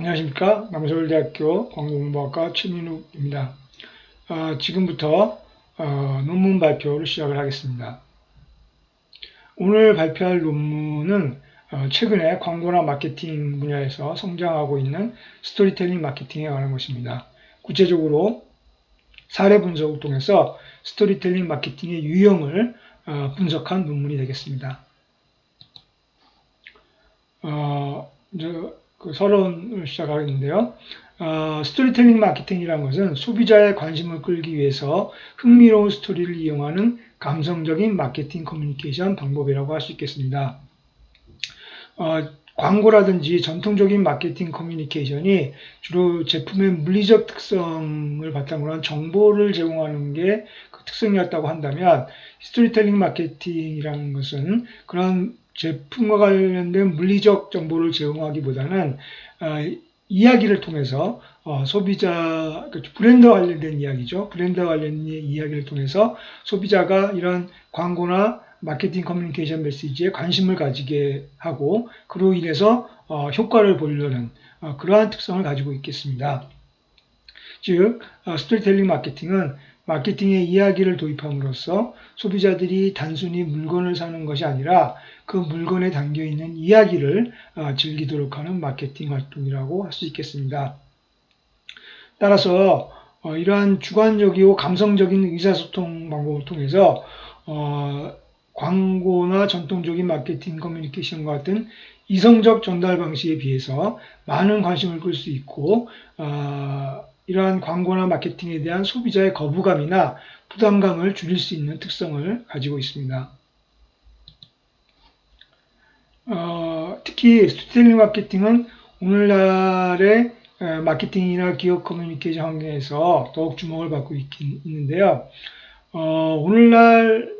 안녕하십니까. 남서울대학교 광고공부학과 최민욱입니다. 지금부터 논문 발표를 시작을 하겠습니다. 오늘 발표할 논문은 최근에 광고나 마케팅 분야에서 성장하고 있는 스토리텔링 마케팅에 관한 것입니다. 구체적으로 사례 분석을 통해서 스토리텔링 마케팅의 유형을 분석한 논문이 되겠습니다. 그 서론을 시작하겠는데요. 스토리텔링 마케팅이라는 것은 소비자의 관심을 끌기 위해서 흥미로운 스토리를 이용하는 감성적인 마케팅 커뮤니케이션 방법이라고 할 수 있겠습니다. 광고라든지 전통적인 마케팅 커뮤니케이션이 주로 제품의 물리적 특성을 바탕으로 한 정보를 제공하는 게 그 특성이었다고 한다면, 스토리텔링 마케팅이라는 것은 그런 제품과 관련된 물리적 정보를 제공하기보다는 이야기를 통해서 소비자, 브랜드와 관련된 이야기죠. 브랜드와 관련된 이야기를 통해서 소비자가 이런 광고나 마케팅 커뮤니케이션 메시지에 관심을 가지게 하고 그로 인해서 효과를 보려는 그러한 특성을 가지고 있겠습니다. 즉, 스토리텔링 마케팅은 마케팅에 이야기를 도입함으로써 소비자들이 단순히 물건을 사는 것이 아니라 그 물건에 담겨있는 이야기를 즐기도록 하는 마케팅 활동이라고 할 수 있겠습니다. 따라서 이러한 주관적이고 감성적인 의사소통 방법을 통해서 광고나 전통적인 마케팅 커뮤니케이션과 같은 이성적 전달 방식에 비해서 많은 관심을 끌 수 있고 이러한 광고나 마케팅에 대한 소비자의 거부감이나 부담감을 줄일 수 있는 특성을 가지고 있습니다. 특히 스토리텔링 마케팅은 오늘날의 마케팅이나 기업 커뮤니케이션 환경에서 더욱 주목을 받고 있는데요. 오늘날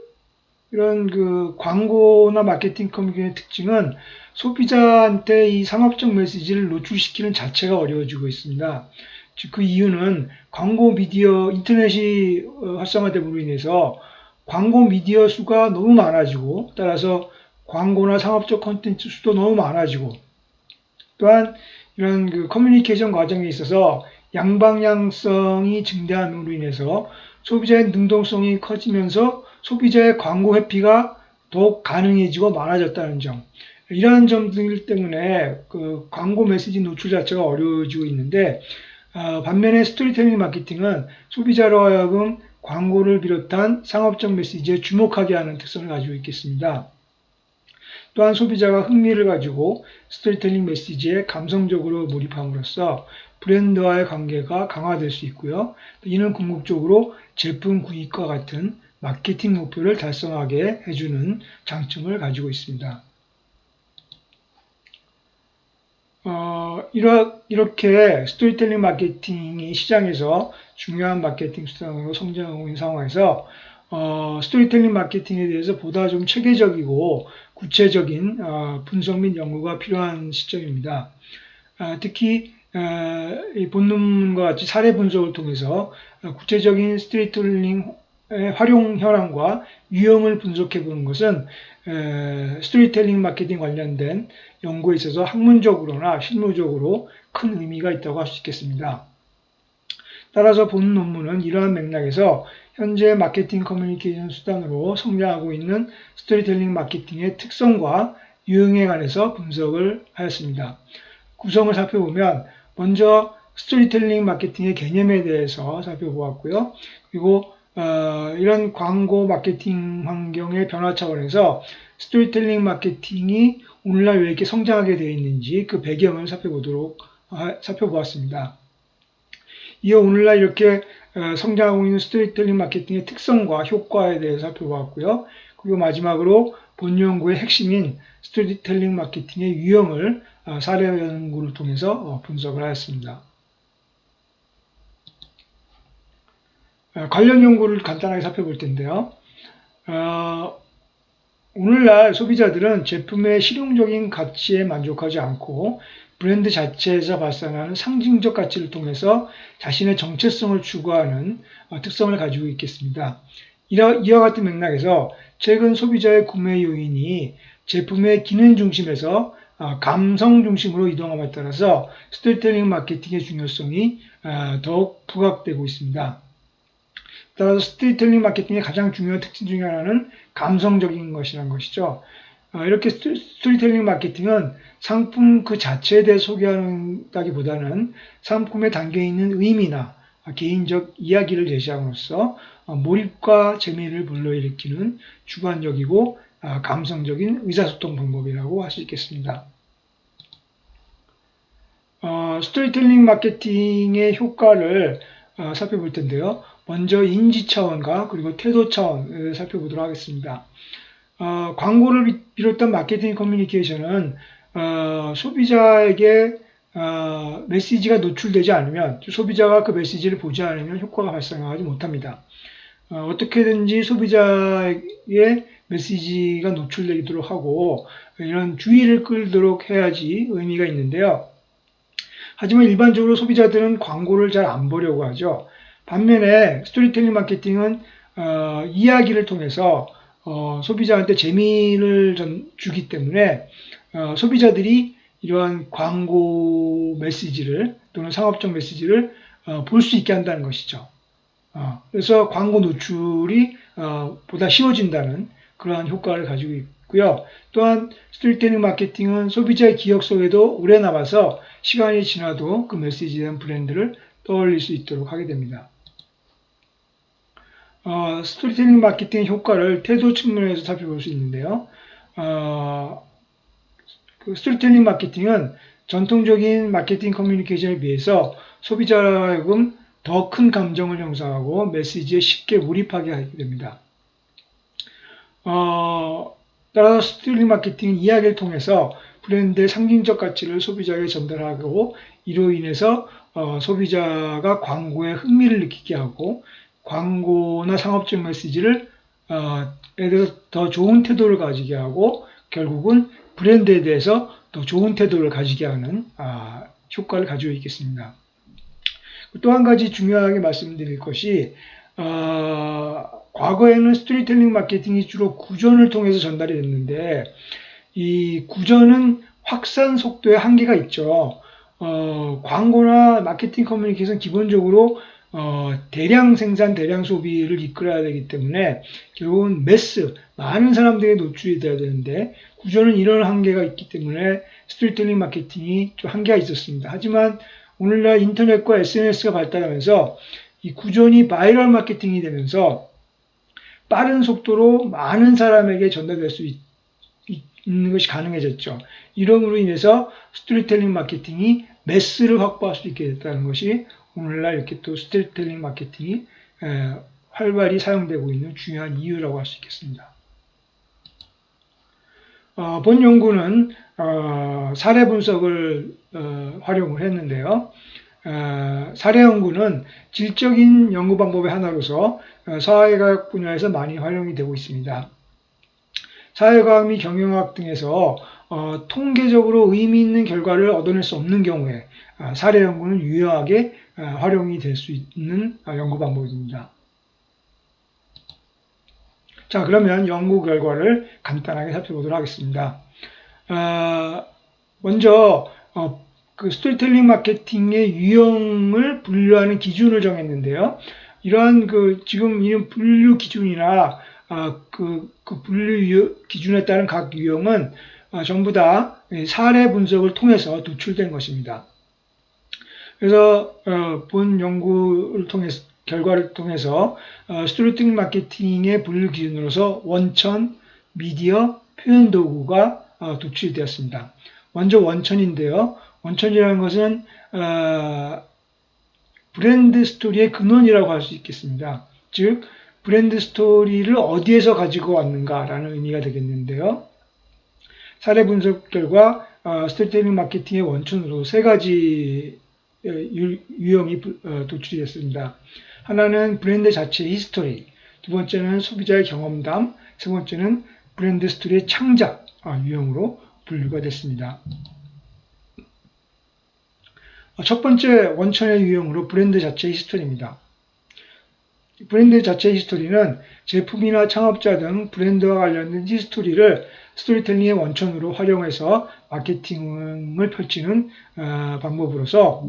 이런 그 광고나 마케팅 커뮤니케이션의 특징은 소비자한테 이 상업적 메시지를 노출시키는 자체가 어려워지고 있습니다. 즉, 그 이유는 광고 미디어, 인터넷이 활성화됨으로 인해서 광고 미디어 수가 너무 많아지고, 따라서 광고나 상업적 콘텐츠 수도 너무 많아지고, 또한 이런 그 커뮤니케이션 과정에 있어서 양방향성이 증대함으로 인해서 소비자의 능동성이 커지면서 소비자의 광고 회피가 더욱 가능해지고 많아졌다는 점, 이러한 점들 때문에 그 광고 메시지 노출 자체가 어려워지고 있는데, 반면에 스토리텔링 마케팅은 소비자로 하여금 광고를 비롯한 상업적 메시지에 주목하게 하는 특성을 가지고 있겠습니다. 또한 소비자가 흥미를 가지고 스토리텔링 메시지에 감성적으로 몰입함으로써 브랜드와의 관계가 강화될 수 있고요. 이는 궁극적으로 제품 구입과 같은 마케팅 목표를 달성하게 해주는 장점을 가지고 있습니다. 이렇게 스토리텔링 마케팅이 시장에서 중요한 마케팅 수단으로 성장하고 있는 상황에서 스토리텔링 마케팅에 대해서 보다 좀 체계적이고 구체적인 분석 및 연구가 필요한 시점입니다. 특히 이 본논문과 같이 사례 분석을 통해서 구체적인 스토리텔링의 활용 현황과 유형을 분석해 보는 것은 스토리텔링 마케팅 관련된 연구에 있어서 학문적으로나 실무적으로 큰 의미가 있다고 할 수 있겠습니다. 따라서 본 논문은 이러한 맥락에서 현재 마케팅 커뮤니케이션 수단으로 성장하고 있는 스토리텔링 마케팅의 특성과 유형에 관해서 분석을 하였습니다. 구성을 살펴보면 먼저 스토리텔링 마케팅의 개념에 대해서 살펴보았고요. 그리고 이런 광고 마케팅 환경의 변화 차원에서 스토리텔링 마케팅이 오늘날 왜 이렇게 성장하게 되어 있는지 그 배경을 살펴보았습니다. 이어 오늘날 이렇게 성장하고 있는 스토리텔링 마케팅의 특성과 효과에 대해서 살펴보았고요. 그리고 마지막으로 본 연구의 핵심인 스토리텔링 마케팅의 유형을 사례 연구를 통해서 분석을 하였습니다. 관련 연구를 간단하게 살펴볼 텐데요. 오늘날 소비자들은 제품의 실용적인 가치에 만족하지 않고 브랜드 자체에서 발산하는 상징적 가치를 통해서 자신의 정체성을 추구하는 특성을 가지고 있겠습니다. 이와 같은 맥락에서 최근 소비자의 구매 요인이 제품의 기능 중심에서 감성 중심으로 이동함에 따라서 스토리텔링 마케팅의 중요성이 더욱 부각되고 있습니다. 따라서 스토리텔링 마케팅의 가장 중요한 특징 중에 하나는 감성적인 것이라는 것이죠. 이렇게 스토리텔링 마케팅은 상품 그 자체에 대해 소개한다기보다는 상품에 담겨있는 의미나 개인적 이야기를 제시함으로써 몰입과 재미를 불러일으키는 주관적이고 감성적인 의사소통 방법이라고 할 수 있겠습니다. 스토리텔링 마케팅의 효과를 살펴볼 텐데요. 먼저 인지 차원과 그리고 태도 차원을 살펴보도록 하겠습니다. 광고를 비롯한 마케팅 커뮤니케이션은 소비자에게 메시지가 노출되지 않으면, 소비자가 그 메시지를 보지 않으면 효과가 발생하지 못합니다. 어떻게든지 소비자에게 메시지가 노출되도록 하고 이런 주의를 끌도록 해야지 의미가 있는데요. 하지만 일반적으로 소비자들은 광고를 잘 안 보려고 하죠. 반면에 스토리텔링 마케팅은 이야기를 통해서 소비자한테 재미를 주기 때문에 소비자들이 이러한 광고 메시지를 또는 상업적 메시지를 볼 수 있게 한다는 것이죠. 그래서 광고 노출이 보다 쉬워진다는 그러한 효과를 가지고 있고요. 또한 스토리텔링 마케팅은 소비자의 기억 속에도 오래 남아서 시간이 지나도 그 메시지에 대한 브랜드를 떠올릴 수 있도록 하게 됩니다. 스토리텔링 마케팅의 효과를 태도 측면에서 살펴볼 수 있는데요. 그 스토리텔링 마케팅은 전통적인 마케팅 커뮤니케이션에 비해서 소비자로 하여금 더 큰 감정을 형성하고 메시지에 쉽게 몰입하게 하게 됩니다. 따라서 스토리텔링 마케팅은 이야기를 통해서 브랜드의 상징적 가치를 소비자에게 전달하고 이로 인해서 소비자가 광고에 흥미를 느끼게 하고 광고나 상업적 메시지를 에 대해서 더 좋은 태도를 가지게 하고 결국은 브랜드에 대해서 더 좋은 태도를 가지게 하는 효과를 가지고 있겠습니다. 또 한 가지 중요하게 말씀드릴 것이 과거에는 스토리텔링 마케팅이 주로 구전을 통해서 전달이 됐는데 이 구전은 확산 속도에 한계가 있죠. 광고나 마케팅 커뮤니케이션 기본적으로 대량 생산, 대량 소비를 이끌어야 되기 때문에 결국은 많은 사람들에게 노출이 돼야 되는데 구조는 이런 한계가 있기 때문에 스토리텔링 마케팅이 좀 한계가 있었습니다. 하지만 오늘날 인터넷과 SNS가 발달하면서 이 구전이 바이럴 마케팅이 되면서 빠른 속도로 많은 사람에게 전달될 수 있는 것이 가능해졌죠. 이름으로 인해서 스토리텔링 마케팅이 매스를 확보할 수 있게 됐다는 것이 오늘날 이렇게 또 스토리텔링 마케팅이 활발히 사용되고 있는 중요한 이유라고 할 수 있겠습니다. 본 연구는 사례 분석을 활용을 했는데요. 사례 연구는 질적인 연구 방법의 하나로서 사회과학 분야에서 많이 활용이 되고 있습니다. 사회과학 및 경영학 등에서 통계적으로 의미 있는 결과를 얻어낼 수 없는 경우에 사례 연구는 유효하게 활용이 될 수 있는 연구 방법입니다. 자, 그러면 연구 결과를 간단하게 살펴보도록 하겠습니다. 먼저 그 스토리텔링 마케팅의 유형을 분류하는 기준을 정했는데요. 이러한 지금 이 분류 기준이나 그 분류 기준에 따른 각 유형은 전부 다 사례 분석을 통해서 도출된 것입니다. 그래서 본 연구를 통해서 결과를 통해서 스토리텔링 마케팅의 분류 기준으로서 원천, 미디어, 표현 도구가 도출이 되었습니다. 먼저 원천인데요. 원천이라는 것은 브랜드 스토리의 근원이라고 할 수 있겠습니다. 즉 브랜드 스토리를 어디에서 가지고 왔는가라는 의미가 되겠는데요. 사례 분석 결과 스토리텔링 마케팅의 원천으로 세 가지 유형이 도출이 됐습니다. 하나는 브랜드 자체의 히스토리, 두 번째는 소비자의 경험담, 세 번째는 브랜드 스토리의 창작 유형으로 분류가 됐습니다. 첫 번째 원천의 유형으로 브랜드 자체의 히스토리입니다. 브랜드 자체의 히스토리는 제품이나 창업자 등 브랜드와 관련된 히스토리를 스토리텔링의 원천으로 활용해서 마케팅을 펼치는 방법으로서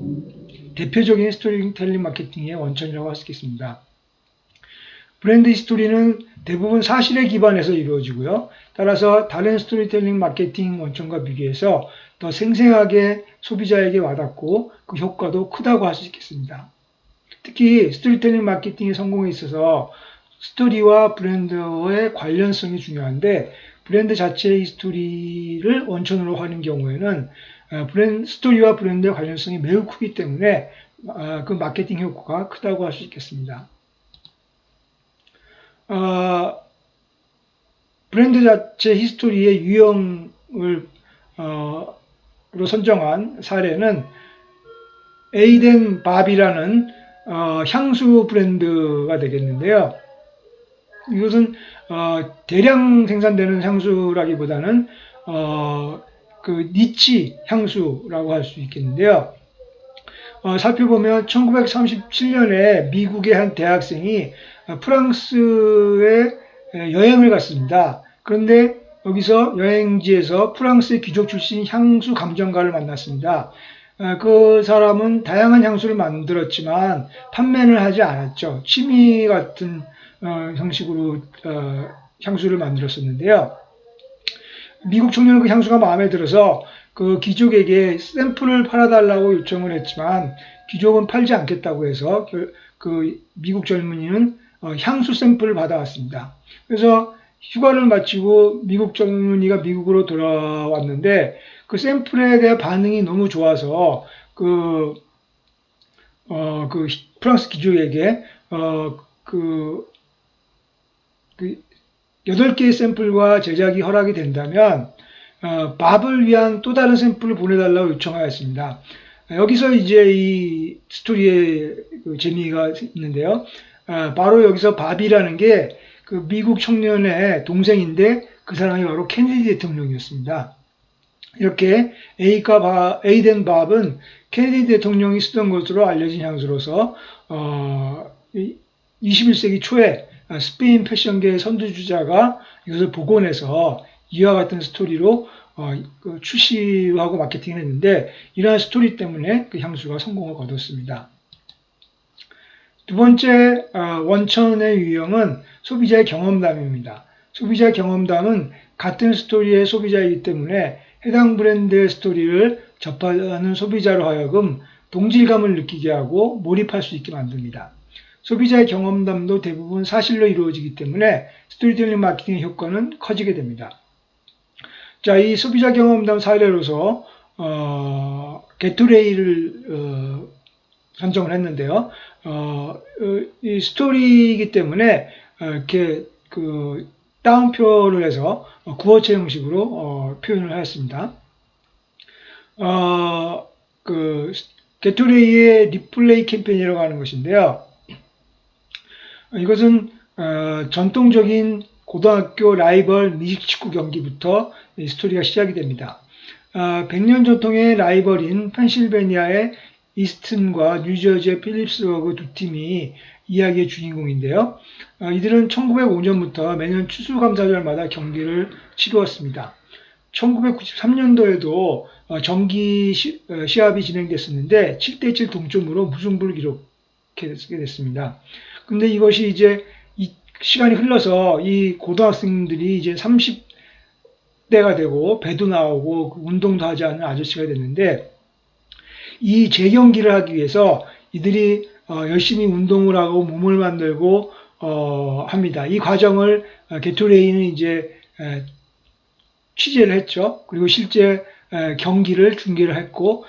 대표적인 스토리텔링 마케팅의 원천이라고 할 수 있겠습니다. 브랜드 히스토리는 대부분 사실에 기반해서 이루어지고요. 따라서 다른 스토리텔링 마케팅 원천과 비교해서 더 생생하게 소비자에게 와닿고 그 효과도 크다고 할 수 있겠습니다. 특히 스토리텔링 마케팅의 성공에 있어서 스토리와 브랜드의 관련성이 중요한데 브랜드 자체의 스토리를 원천으로 하는 경우에는 스토리와 브랜드의 관련성이 매우 크기 때문에 그 마케팅 효과가 크다고 할 수 있겠습니다. 브랜드 자체 히스토리의 유형을 로 선정한 사례는 에이덴 밥이라는 향수 브랜드가 되겠는데요. 이것은 대량 생산되는 향수라기보다는 그 니치 향수라고 할 수 있겠는데요. 살펴보면 1937년에 미국의 한 대학생이 프랑스에 여행을 갔습니다. 그런데 여기서 여행지에서 프랑스의 귀족 출신 향수 감정가를 만났습니다. 그 사람은 다양한 향수를 만들었지만 판매는 하지 않았죠. 취미 같은 형식으로 향수를 만들었었는데요. 미국 청년은 그 향수가 마음에 들어서 그 귀족에게 샘플을 팔아달라고 요청을 했지만 귀족은 팔지 않겠다고 해서 그 미국 젊은이는 향수 샘플을 받아왔습니다. 그래서 휴가를 마치고 미국 젊은이가 미국으로 돌아왔는데 그 샘플에 대한 반응이 너무 좋아서 그 프랑스 귀족에게 그 8개의 샘플과 제작이 허락이 된다면 밥을 위한 또 다른 샘플을 보내달라고 요청하였습니다. 여기서 이제 이 스토리의 그 재미가 있는데요. 바로 여기서 밥이라는 게 그 미국 청년의 동생인데 그 사람이 바로 케네디 대통령이었습니다. 이렇게 에이덴 밥은 케네디 대통령이 쓰던 것으로 알려진 향수로서 21세기 초에 스페인 패션계의 선두주자가 이것을 복원해서 이와 같은 스토리로 출시하고 마케팅을 했는데 이러한 스토리 때문에 그 향수가 성공을 거뒀습니다. 두 번째 원천의 유형은 소비자의 경험담입니다. 소비자 경험담은 같은 스토리의 소비자이기 때문에 해당 브랜드의 스토리를 접하는 소비자로 하여금 동질감을 느끼게 하고 몰입할 수 있게 만듭니다. 소비자의 경험담도 대부분 사실로 이루어지기 때문에 스토리텔링 마케팅의 효과는 커지게 됩니다. 자, 이 소비자 경험담 사례로서 게토레이를 선정을 했는데요. 이 스토리이기 때문에 이렇게 그 따옴표를 해서 구어체 형식으로 표현을 하였습니다. 그 게토레이의 리플레이 캠페인이라고 하는 것인데요. 이것은 전통적인 고등학교 라이벌 미식축구 경기부터 이 스토리가 시작이 됩니다. 100년 전통의 라이벌인 펜실베니아의 이스튼과 뉴저지의 필립스버그 두 팀이 이야기의 주인공인데요. 이들은 1905년부터 매년 추수감사절마다 경기를 치루었습니다. 1993년도에도 정기 시합이 진행됐었는데 7대7 동점으로 무승부를 기록하게 됐습니다. 근데 이것이 이제 시간이 흘러서 이 고등학생들이 이제 30대가 되고 배도 나오고 운동도 하지 않는 아저씨가 됐는데 이 재경기를 하기 위해서 이들이 열심히 운동을 하고 몸을 만들고 합니다. 이 과정을 게토레이는 이제 취재를 했죠. 그리고 실제 경기를 중계를 했고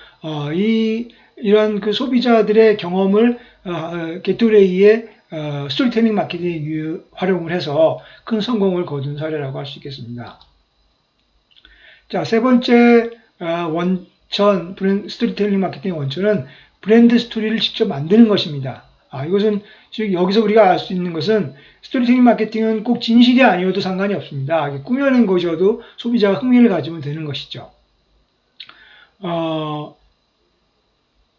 이런 그 소비자들의 경험을 게토레이의 스토리텔링 마케팅에 활용을 해서 큰 성공을 거둔 사례라고 할 수 있겠습니다. 자, 세 번째 스토리텔링 마케팅 원천은 브랜드 스토리를 직접 만드는 것입니다. 이것은 즉 여기서 우리가 알 수 있는 것은 스토리텔링 마케팅은 꼭 진실이 아니어도 상관이 없습니다. 꾸며낸 것이어도 소비자가 흥미를 가지면 되는 것이죠.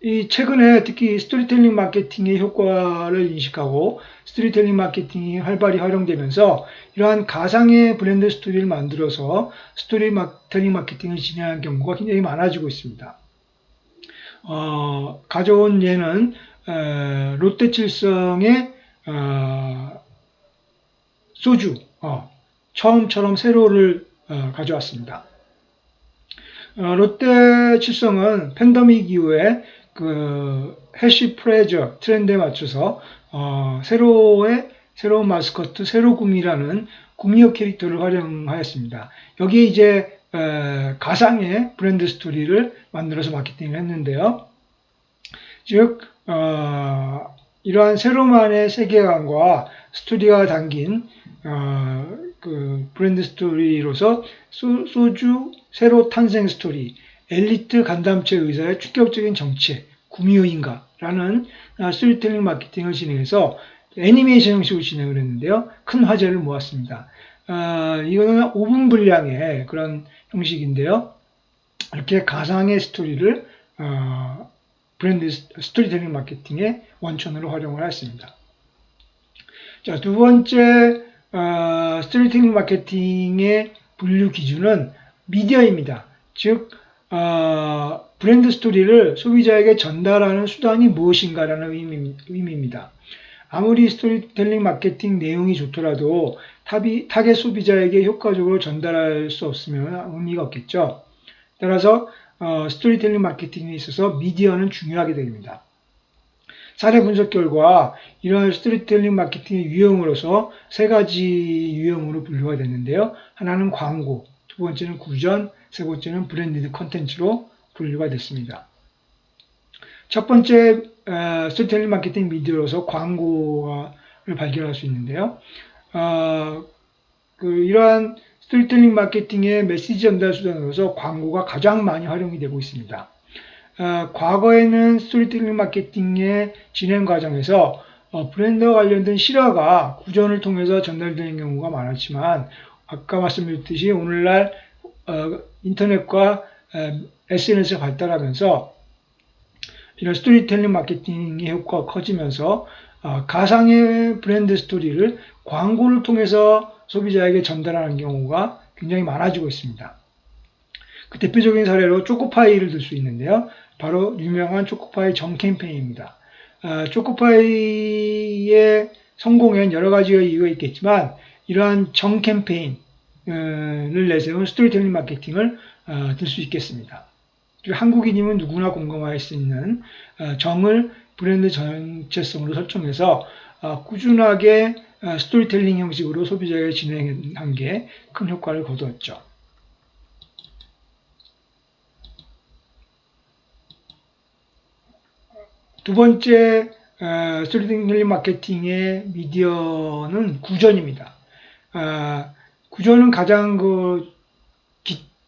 이 최근에 특히 스토리텔링 마케팅의 효과를 인식하고 스토리텔링 마케팅이 활발히 활용되면서 이러한 가상의 브랜드 스토리를 만들어서 스토리텔링 마케팅을 진행하는 경우가 굉장히 많아지고 있습니다. 가져온 예는 롯데칠성의 소주 처음처럼 세로를 가져왔습니다. 롯데칠성은 팬데믹 이후에 그 해시 프레저 트렌드에 맞춰서 새로운 마스코트 세로구미라는 구미호 캐릭터를 활용하였습니다. 여기에 이제 가상의 브랜드 스토리를 만들어서 마케팅을 했는데요. 즉 이러한 세로만의 세계관과 스토리가 담긴 그 브랜드 스토리로서 소주 세로 탄생 스토리, 엘리트 간담체 의사의 충격적인 정체, 구미호인가라는 스토리텔링 마케팅을 진행해서 애니메이션 형식으로 진행을 했는데요. 큰 화제를 모았습니다. 이거는 5분 분량의 그런 형식인데요. 이렇게 가상의 스토리를 브랜드 스토리텔링 마케팅의 원천으로 활용을 했습니다. 자, 두 번째 스토리텔링 마케팅의 분류 기준은 미디어입니다. 즉 브랜드 스토리를 소비자에게 전달하는 수단이 무엇인가라는 의미입니다. 아무리 스토리텔링 마케팅 내용이 좋더라도 타겟 소비자에게 효과적으로 전달할 수 없으면 의미가 없겠죠. 따라서 스토리텔링 마케팅에 있어서 미디어는 중요하게 됩니다. 사례 분석 결과 이러한 스토리텔링 마케팅의 유형으로서 세 가지 유형으로 분류가 됐는데요. 하나는 광고, 두 번째는 구전, 세 번째는 브랜디드 컨텐츠로 분류가 됐습니다. 첫 번째 스토리텔링 마케팅 미디어로서 광고를 발견할 수 있는데요. 이러한 스토리텔링 마케팅의 메시지 전달 수단으로서 광고가 가장 많이 활용이 되고 있습니다. 과거에는 스토리텔링 마케팅의 진행 과정에서 브랜드와 관련된 실화가 구전을 통해서 전달되는 경우가 많았지만 아까 말씀드렸듯이 오늘날 인터넷과 SNS가 발달하면서 이런 스토리텔링 마케팅의 효과가 커지면서 가상의 브랜드 스토리를 광고를 통해서 소비자에게 전달하는 경우가 굉장히 많아지고 있습니다. 그 대표적인 사례로 초코파이를 들 수 있는데요. 바로 유명한 초코파이 정 캠페인입니다. 초코파이의 성공엔 여러 가지 이유가 있겠지만 이러한 정 캠페인을 내세운 스토리텔링 마케팅을 들 수 있겠습니다. 그리고 한국인이면 누구나 공감할 수 있는 정을 브랜드 정체성으로 설정해서 꾸준하게 스토리텔링 형식으로 소비자에게 진행한 게 큰 효과를 거두었죠. 두 번째 스토리텔링 마케팅의 미디어는 구전입니다. 구전은 가장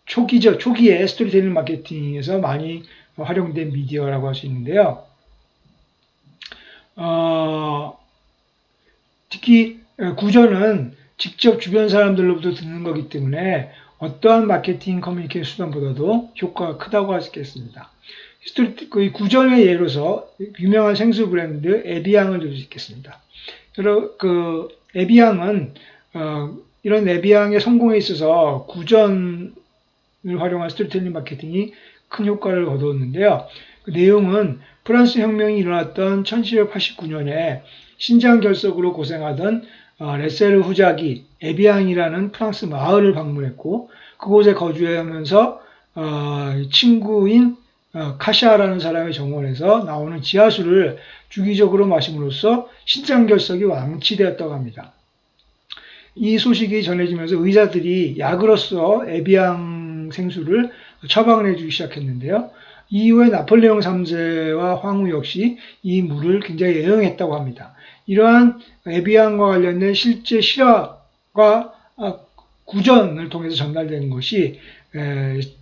초기에 스토리텔링 마케팅에서 많이 활용된 미디어라고 할 수 있는데요. 특히 구전은 직접 주변 사람들로부터 듣는 거기 때문에 어떠한 마케팅 커뮤니케이션 수단보다도 효과가 크다고 할 수 있겠습니다. 이 구전의 예로서 유명한 생수 브랜드 에비앙을 들 수 있겠습니다. 그 에비앙은 이런 에비앙의 성공에 있어서 구전을 활용한 스토리텔링 마케팅이 큰 효과를 거두었는데요. 그 내용은 프랑스 혁명이 일어났던 1789년에 신장 결석으로 고생하던 레세르 후작이 에비앙이라는 프랑스 마을을 방문했고 그곳에 거주하면서 친구인 카샤라는 사람의 정원에서 나오는 지하수를 주기적으로 마심으로써 신장 결석이 완치되었다고 합니다. 이 소식이 전해지면서 의사들이 약으로서 에비앙 생수를 처방을 해주기 시작했는데요. 이후에 나폴레옹 3세와 황후 역시 이 물을 굉장히 애용했다고 합니다. 이러한 에비앙과 관련된 실제 실화가 구전을 통해서 전달되는 것이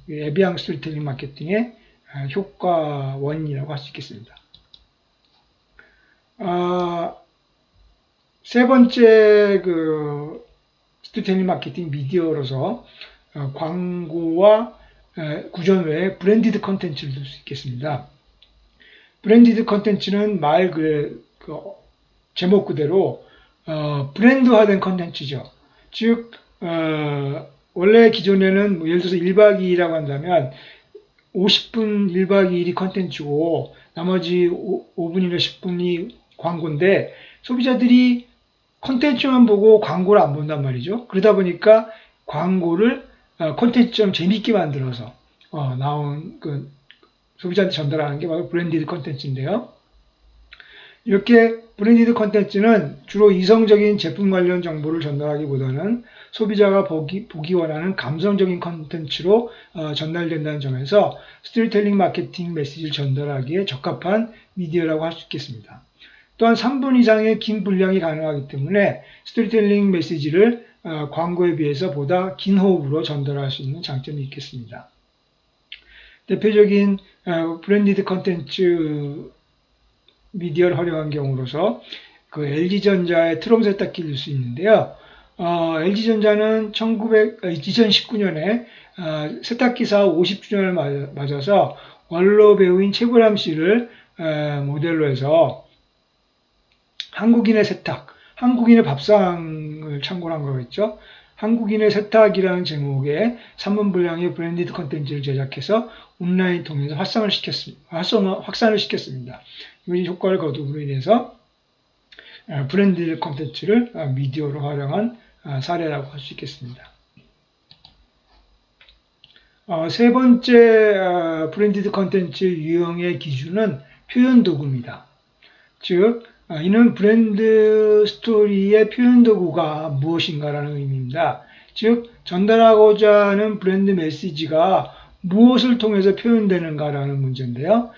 에비앙 스토리텔링 마케팅의 효과 원인이라고 할 수 있겠습니다. 세 번째 스토리텔링 마케팅 미디어로서 광고와 구전 외에 브랜디드 컨텐츠를 들 수 있겠습니다. 브랜디드 컨텐츠는 제목 그대로 브랜드화된 컨텐츠죠. 즉 원래 기존에는 예를 들어서 1박 2일이라고 한다면 50분 1박 2일이 컨텐츠고 나머지 5분이나 10분이 광고인데 소비자들이 컨텐츠만 보고 광고를 안 본단 말이죠. 그러다 보니까 광고를 컨텐츠처럼 재밌게 만들어서 나온 소비자한테 전달하는 게 바로 브랜디드 컨텐츠인데요. 이렇게 브랜디드 컨텐츠는 주로 이성적인 제품 관련 정보를 전달하기보다는 소비자가 보기 원하는 감성적인 컨텐츠로 전달된다는 점에서 스토리텔링 마케팅 메시지를 전달하기에 적합한 미디어라고 할 수 있겠습니다. 또한 3분 이상의 긴 분량이 가능하기 때문에 스토리텔링 메시지를 광고에 비해서 보다 긴 호흡으로 전달할 수 있는 장점이 있겠습니다. 대표적인 브랜디드 컨텐츠 미디어를 활용한 경우로서 LG전자의 트롬 세탁기를 들 수 있는데요. LG전자는 2019년에 세탁기사 50주년을 맞아서 원로 배우인 최불암 씨를 모델로 해서 한국인의 세탁, 한국인의 밥상을 참고로 한 거겠죠. 한국인의 세탁이라는 제목의 3분 분량의 브랜디드 컨텐츠를 제작해서 온라인 통해서 확산을 시켰습니다. 이 효과를 거둠으로 인해서 브랜디드 컨텐츠를 미디어로 활용한 사례라고 할 수 있겠습니다. 세 번째 브랜디드 컨텐츠 유형의 기준은 표현 도구입니다. 즉 이는 브랜드 스토리의 표현 도구가 무엇인가라는 의미입니다. 즉 전달하고자 하는 브랜드 메시지가 무엇을 통해서 표현되는가라는 문제인데요.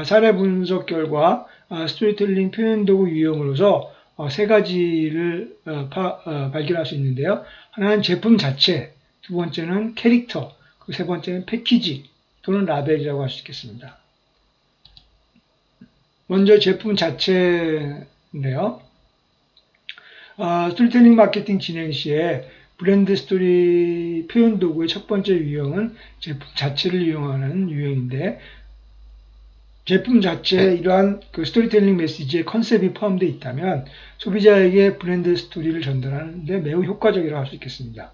사례 분석 결과 스토리텔링 표현 도구 유형으로서 세 가지를 발견할 수 있는데요. 하나는 제품 자체, 두 번째는 캐릭터, 세 번째는 패키지 또는 라벨이라고 할 수 있겠습니다. 먼저 제품 자체인데요. 스토리텔링 마케팅 진행 시에 브랜드 스토리 표현 도구의 첫 번째 유형은 제품 자체를 이용하는 유형인데 제품 자체에 이러한 스토리텔링 메시지의 컨셉이 포함되어 있다면 소비자에게 브랜드 스토리를 전달하는 데 매우 효과적이라고 할 수 있겠습니다.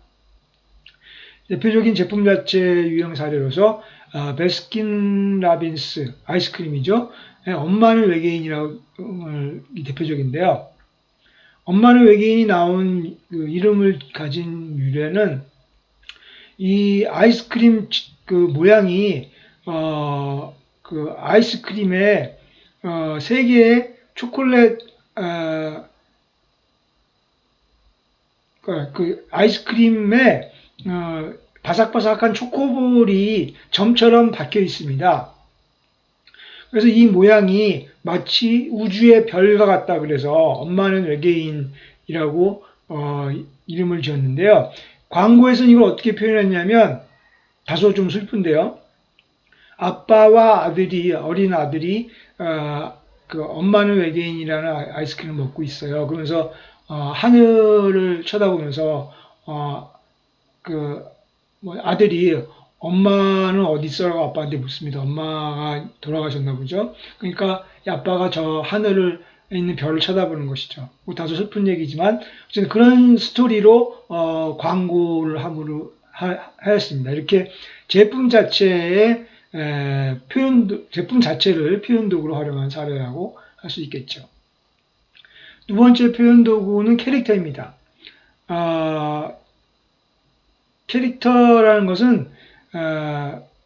대표적인 제품 자체 유형 사례로서 베스킨라빈스 아이스크림이죠. 엄마는 외계인이라고 대표적인데요. 엄마는 외계인이 나온 이름을 가진 유래는 이 아이스크림 모양이 아이스크림에 세 개의 초콜릿 아이스크림에 바삭바삭한 초코볼이 점처럼 박혀 있습니다. 그래서 이 모양이 마치 우주의 별과 같다 그래서 엄마는 외계인이라고 이름을 지었는데요. 광고에서는 이걸 어떻게 표현했냐면 다소 좀 슬픈데요. 아빠와 어린 아들이 엄마는 외계인이라는 아이스크림을 먹고 있어요. 그러면서 하늘을 쳐다보면서 아들이 엄마는 어디 있어라고 아빠한테 묻습니다. 엄마가 돌아가셨나 보죠. 그러니까 아빠가 저 하늘에 있는 별을 쳐다보는 것이죠. 다소 슬픈 얘기지만 어쨌든 그런 스토리로 광고를 하였습니다. 이렇게 제품 자체의 제품 자체를 표현 도구로 활용한 사례라고 할 수 있겠죠. 두 번째 표현 도구는 캐릭터입니다. 캐릭터라는 것은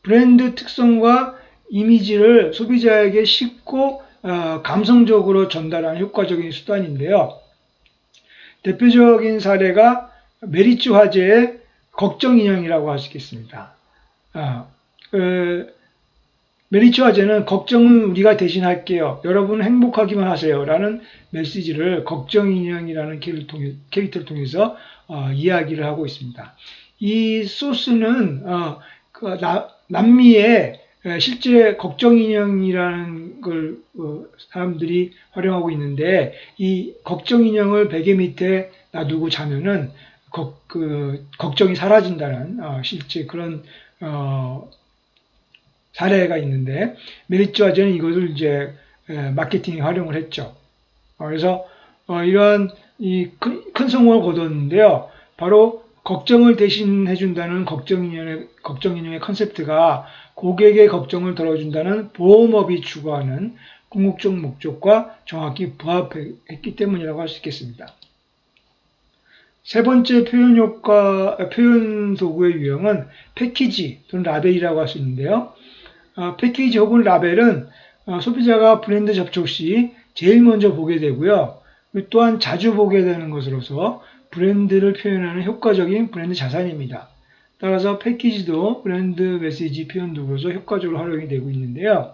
브랜드 특성과 이미지를 소비자에게 쉽고 감성적으로 전달하는 효과적인 수단인데요. 대표적인 사례가 메리츠 화재의 걱정 인형이라고 할 수 있겠습니다. 메리츠 화재는 걱정은 우리가 대신할게요. 여러분 행복하기만 하세요. 라는 메시지를 걱정 인형이라는 캐릭터를 통해서 이야기를 하고 있습니다. 이 소스는 남미에 실제 걱정 인형이라는 걸 사람들이 활용하고 있는데 이 걱정 인형을 베개 밑에 놔두고 자면은 걱정이 사라진다는 실제 그런 사례가 있는데 메리츠 화재는 이것을 이제 마케팅에 활용을 했죠. 그래서 이러한 큰 성공을 거뒀는데요. 바로 걱정을 대신해준다는 걱정 인형의 컨셉트가 고객의 걱정을 덜어준다는 보험업이 추구하는 궁극적 목적과 정확히 부합했기 때문이라고 할 수 있겠습니다. 세 번째 표현 도구의 유형은 패키지 또는 라벨이라고 할 수 있는데요. 패키지 혹은 라벨은 소비자가 브랜드 접촉 시 제일 먼저 보게 되고요. 또한 자주 보게 되는 것으로서 브랜드를 표현하는 효과적인 브랜드 자산입니다. 따라서 패키지도 브랜드 메시지 표현 도구로서 효과적으로 활용이 되고 있는데요.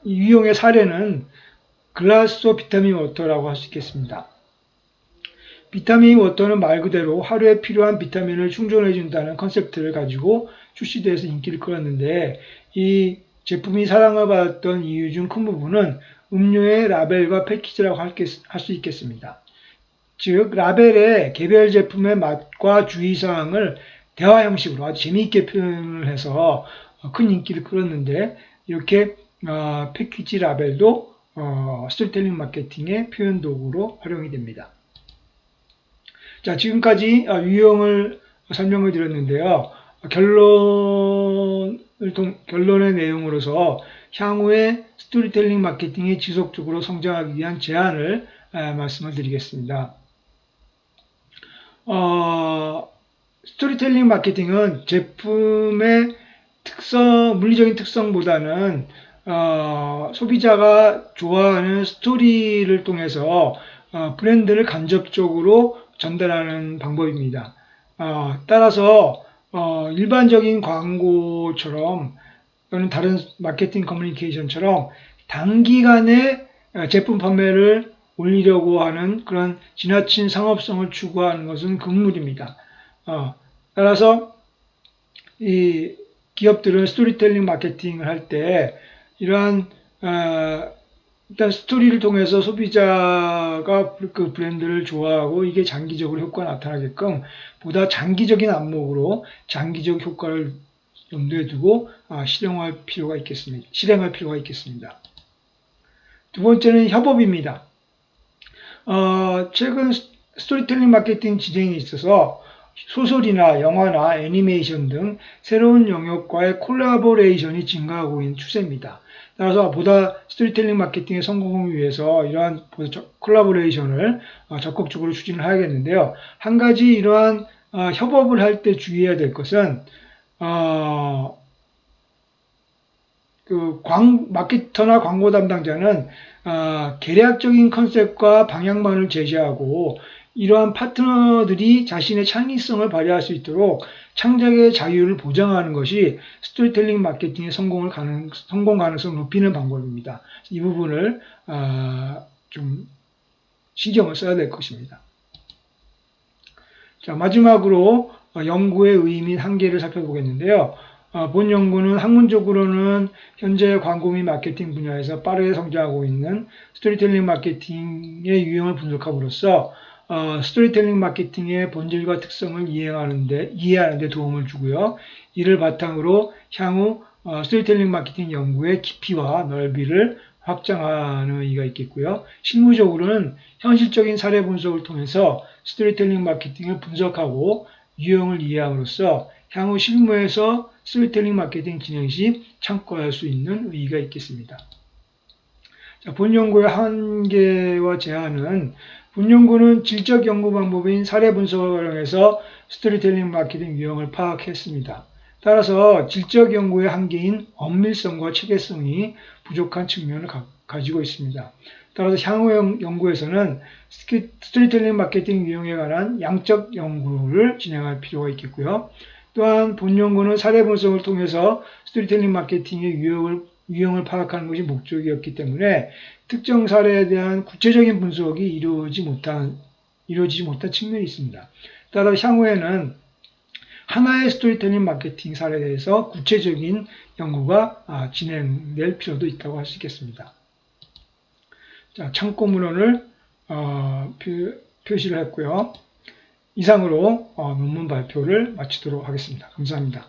이 유형의 사례는 글라스 오브 비타민 워터라고 할 수 있겠습니다. 비타민 워터는 말 그대로 하루에 필요한 비타민을 충전해준다는 컨셉트를 가지고 출시돼서 인기를 끌었는데, 이 제품이 사랑을 받았던 이유 중 큰 부분은 음료의 라벨과 패키지라고 할 수 있겠습니다. 즉, 라벨에 개별 제품의 맛과 주의사항을 대화 형식으로 아주 재미있게 표현을 해서 큰 인기를 끌었는데, 이렇게 패키지 라벨도 스토리텔링 마케팅의 표현 도구로 활용이 됩니다. 자, 지금까지 유형을 설명을 드렸는데요. 결론의 내용으로서 향후에 스토리텔링 마케팅이 지속적으로 성장하기 위한 제안을 말씀을 드리겠습니다. 스토리텔링 마케팅은 제품의 물리적인 특성보다는 소비자가 좋아하는 스토리를 통해서 브랜드를 간접적으로 전달하는 방법입니다. 따라서 일반적인 광고처럼 또는 다른 마케팅 커뮤니케이션처럼 단기간에 제품 판매를 올리려고 하는 그런 지나친 상업성을 추구하는 것은 금물입니다. 따라서 이 기업들은 스토리텔링 마케팅을 할 때 이러한 일단 스토리를 통해서 소비자가 그 브랜드를 좋아하고 이게 장기적으로 효과가 나타나게끔 보다 장기적인 안목으로 장기적 효과를 염두에 두고 실행할 필요가 있겠습니다. 두 번째는 협업입니다. 최근 스토리텔링 마케팅 진행에 있어서 소설이나 영화나 애니메이션 등 새로운 영역과의 콜라보레이션이 증가하고 있는 추세입니다. 따라서 보다 스토리텔링 마케팅의 성공을 위해서 이러한 콜라보레이션을 적극적으로 추진을 해야겠는데요. 한 가지 이러한 협업을 할 때 주의해야 될 것은 마케터나 광고 담당자는 계략적인 컨셉과 방향만을 제시하고 이러한 파트너들이 자신의 창의성을 발휘할 수 있도록 창작의 자유를 보장하는 것이 스토리텔링 마케팅의 성공 가능성을 높이는 방법입니다. 이 부분을 좀 신경을 써야 될 것입니다. 자, 마지막으로 연구의 의의 및 한계를 살펴보겠는데요. 본 연구는 학문적으로는 현재 광고 및 마케팅 분야에서 빠르게 성장하고 있는 스토리텔링 마케팅의 유형을 분석함으로써 스토리텔링 마케팅의 본질과 특성을 이해하는 데 도움을 주고요. 이를 바탕으로 향후 스토리텔링 마케팅 연구의 깊이와 넓이를 확장하는 의의가 있겠고요. 실무적으로는 현실적인 사례 분석을 통해서 스토리텔링 마케팅을 분석하고 유형을 이해함으로써 향후 실무에서 스토리텔링 마케팅 진행 시 참고할 수 있는 의의가 있겠습니다. 자, 본 연구의 한계와 제한은 본 연구는 질적 연구 방법인 사례 분석을 활용해서 스토리텔링 마케팅 유형을 파악했습니다. 따라서 질적 연구의 한계인 엄밀성과 체계성이 부족한 측면을 가지고 있습니다. 따라서 향후 연구에서는 스토리텔링 마케팅 유형에 관한 양적 연구를 진행할 필요가 있겠고요. 또한 본 연구는 사례 분석을 통해서 스토리텔링 마케팅의 유형을 파악하는 것이 목적이었기 때문에 특정 사례에 대한 구체적인 분석이 이루어지지 못한 측면이 있습니다. 따라 향후에는 하나의 스토리텔링 마케팅 사례에 대해서 구체적인 연구가 진행될 필요도 있다고 할 수 있겠습니다. 자, 참고문헌을 표시를 했고요. 이상으로 논문 발표를 마치도록 하겠습니다. 감사합니다.